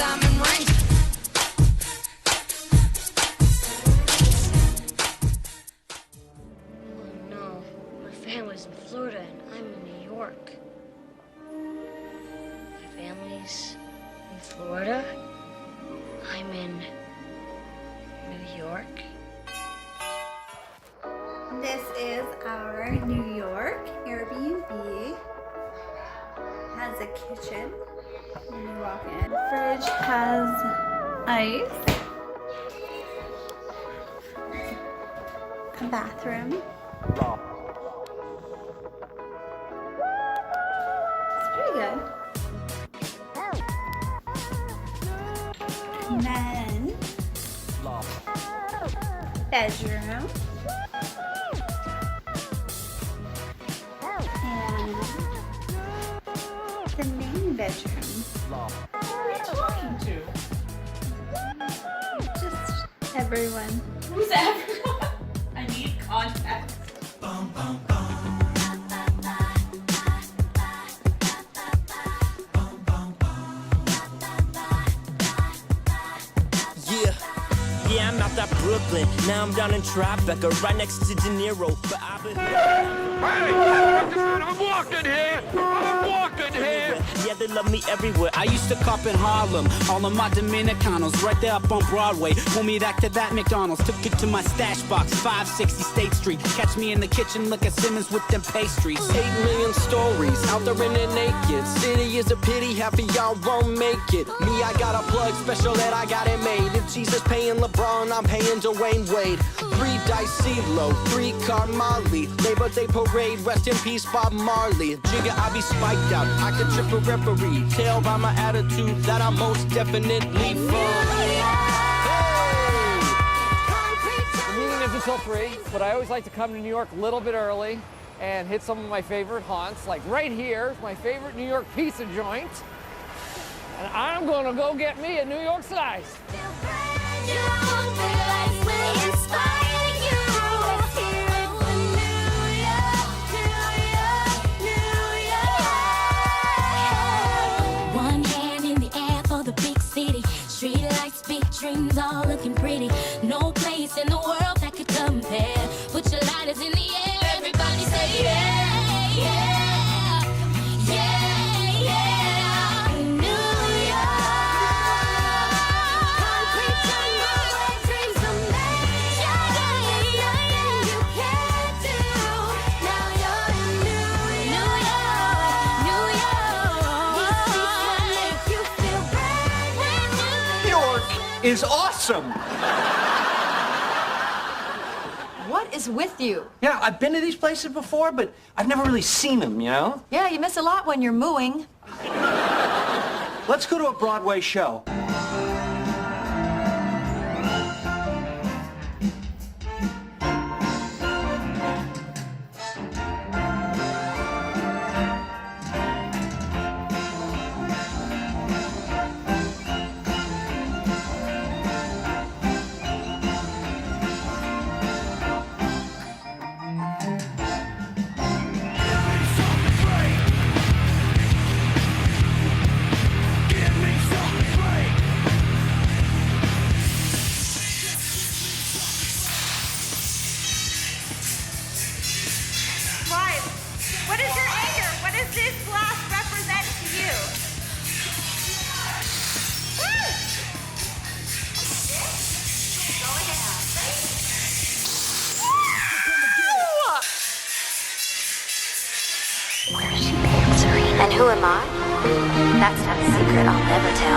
diamond ring. Oh no, my family's in Florida and I'm in New York. My family's in Florida. I'm in New York. This is our New York Airbnb. Has a kitchen when you walk in. The fridge has ice. A bathroom. It's pretty good. And then bedroom. And the main bedroom. Who are you talking to? Just everyone. Who's everyone? I need context. Yeah, I'm out that Brooklyn. Now I'm down in Tribeca, right next to De Niro. But I've been... I'm walking here! I'm walking here! Yeah, they love me everywhere. I used to cop in Harlem, all of my Dominicanos, right there up on Broadway. Pull me back to that McDonald's, took it to my stash box, 560 State Street. Catch me in the kitchen, look at Simmons with them pastries. 8 million stories out there in the naked city is a pity, half of y'all won't make it. Me, I got a plug special that I got it made. If Jesus paying LeBron, I'm paying Dwayne Wade. 3 dice CeeLo, 3 car Molly. Labor Day parade, rest in peace Bob Marley. Jigga, I be spiked out, I could trip a referee. Tell by my attitude that I'm most definitely from. The meeting isn't until 3, but I always like to come to New York a little bit early and hit some of my favorite haunts. Like right here, my favorite New York pizza joint. And I'm gonna go get me a New York slice. One hand in the air for the big city. Street lights, big dreams, all looking pretty. No place in the world that could compare. Put your lighters in the air, everybody say yeah, yeah, yeah, yeah. New York, concrete jungle where dreams are made. Yeah, yeah, yeah, yeah. You can do. Now you're in New York, New York. These streets will make you feel brand new. New York is awesome! What is with you? Yeah, I've been to these places before, but I've never really seen them, you know? Yeah, you miss a lot when you're mooing. Let's go to a Broadway show. Right. What is your anger? What does this glass represent to you? And who am I? That's not a secret I'll never tell.